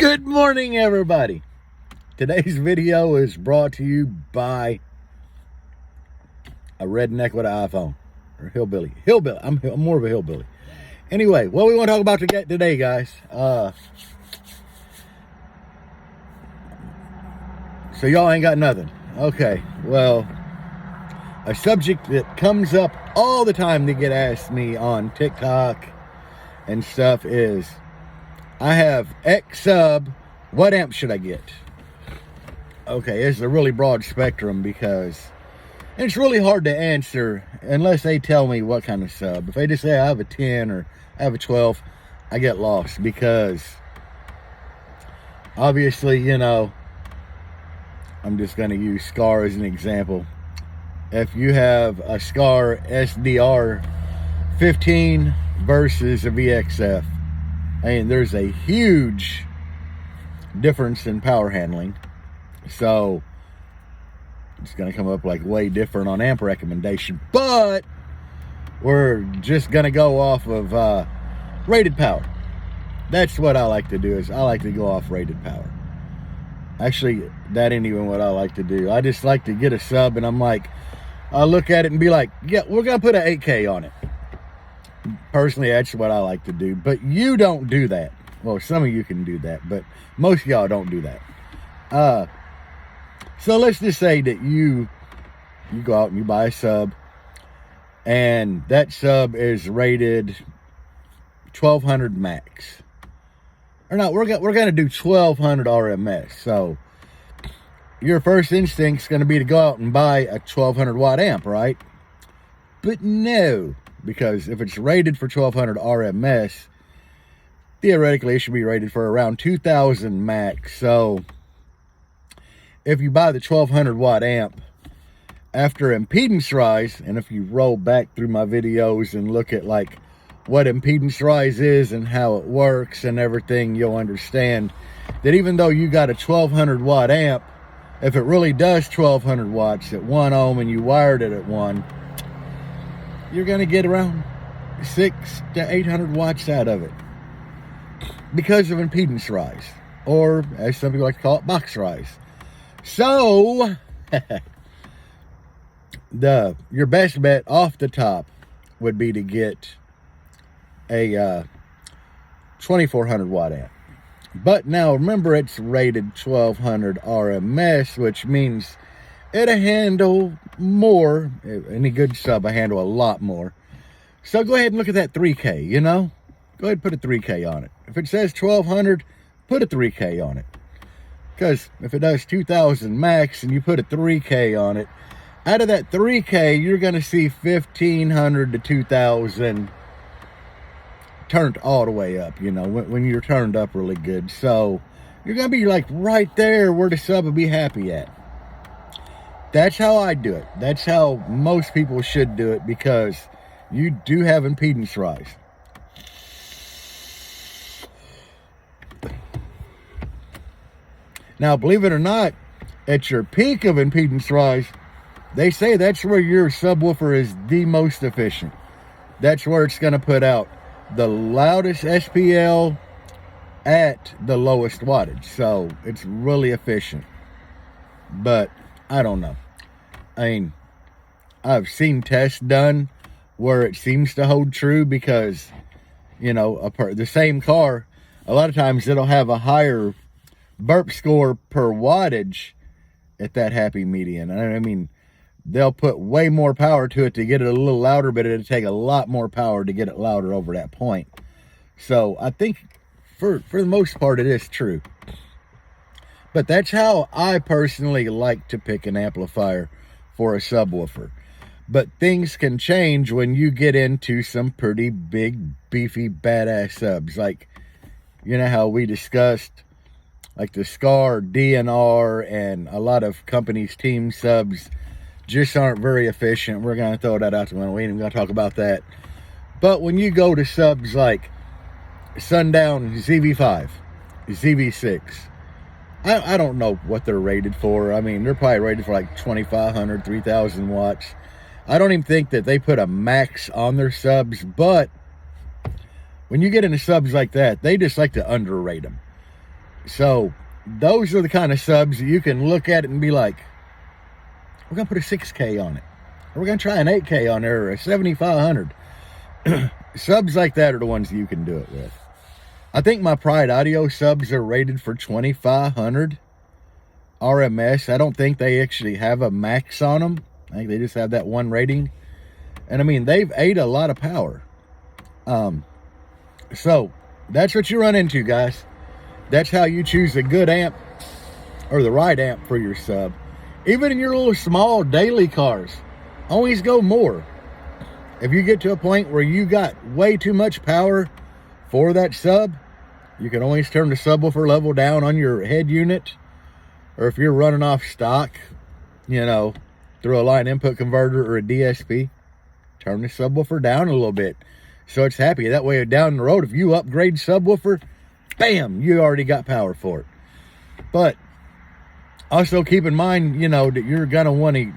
Good morning, everybody. Today's video is brought to you by a redneck with an iPhone. Or hillbilly. I'm more of a hillbilly. Anyway, what we want to talk about today, guys. So y'all ain't got nothing. Okay, well, a subject that comes up all the time to get asked me on TikTok and stuff is, I have X sub, what amp should I get? Okay, it's a really broad spectrum because it's really hard to answer unless they tell me what kind of sub. If they just say I have a 10 or I have a 12, I get lost because obviously, you know, I'm just going to use Scar as an example. If you have a Scar SDR 15 versus a VXF, I mean, there's a huge difference in power handling. So it's going to come up like way different on amp recommendation. But we're just going to go off of rated power. That's what I like to do, is I like to go off rated power. Actually, that ain't even what I like to do. I just like to get a sub and I'm like, I look at it and be like, yeah, we're going to put an 8K on it. Personally, that's what I like to do. But you don't do that. Well, some of you can do that, but most of y'all don't do that. So let's just say that you go out and you buy a sub, and that sub is rated 1200 max. Or not, we're going to do 1200 RMS. So your first instinct's going to be to go out and buy a 1200 watt amp, right? But no, because if it's rated for 1200 RMS, theoretically it should be rated for around 2000 max. So if you buy the 1200 watt amp, after impedance rise, and if you roll back through my videos and look at like what impedance rise is and how it works and everything, you'll understand that even though you got a 1200 watt amp, if it really does 1200 watts at 1 ohm and you wired it at 1, you're going to get around 600 to 800 watts out of it because of impedance rise, or as some people like to call it, box rise. So your best bet off the top would be to get a 2400 watt amp. But now remember, it's rated 1200 RMS, which means it'll handle more. Any good sub will handle a lot more. So go ahead and look at that 3K, you know? Go ahead and put a 3K on it. If it says 1200, put a 3K on it. Because if it does 2000 max and you put a 3K on it, out of that 3K, you're going to see 1500 to 2000 turned all the way up, you know, when you're turned up really good. So you're going to be like right there where the sub will be happy at. That's how I do it. That's how most people should do it, because you do have impedance rise. Now, believe it or not, at your peak of impedance rise, they say that's where your subwoofer is the most efficient. That's where it's going to put out the loudest SPL at the lowest wattage. So it's really efficient. But I don't know. I mean, I've seen tests done where it seems to hold true, because, you know, the same car, a lot of times it'll have a higher burp score per wattage at that happy median. I mean, they'll put way more power to it to get it a little louder, but it'll take a lot more power to get it louder over that point. So I think for the most part it is true. But that's how I personally like to pick an amplifier for a subwoofer. But things can change when you get into some pretty big, beefy, badass subs. Like, you know how we discussed like the Scar DNR and a lot of companies' team subs just aren't very efficient. We're going to throw that out the window. We ain't even going to talk about that. But when you go to subs like Sundown ZV5, ZV6, I don't know what they're rated for. I mean, they're probably rated for like 2,500, 3,000 watts. I don't even think that they put a max on their subs, but when you get into subs like that, they just like to underrate them. So those are the kind of subs that you can look at it and be like, we're going to put a 6K on it. Or we're going to try an 8K on there, or a 7500. Subs like that are the ones that you can do it with. I think my Pride Audio subs are rated for 2500 RMS. I don't think they actually have a max on them. I think they just have that one rating. And I mean, they've ate a lot of power. So that's what you run into, guys. That's how you choose a good amp, or the right amp for your sub. Even in your little small daily cars, always go more. If you get to a point where you got way too much power for that sub, you can always turn the subwoofer level down on your head unit. Or if you're running off stock, you know, through a line input converter or a DSP, turn the subwoofer down a little bit so it's happy. That way down the road, if you upgrade subwoofer, bam, you already got power for it. But also keep in mind, you know, that you're going to want to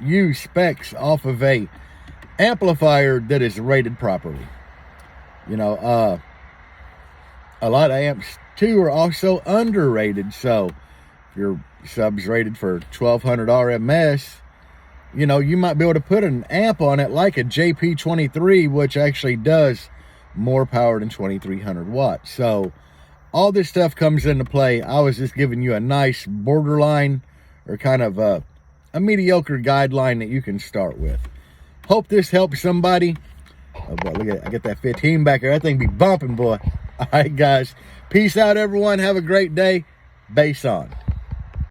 use specs off of a amplifier that is rated properly. You know, a lot of amps too are also underrated. So if your sub's rated for 1200 RMS, you know, you might be able to put an amp on it like a JP23, which actually does more power than 2300 watts. So all this stuff comes into play. I was just giving you a nice borderline, or kind of a mediocre guideline that you can start with. Hope this helps somebody. Oh boy, look at it. I get that 15 back there. That thing be bumping, boy. All right, guys. Peace out, everyone. Have a great day. Bass on.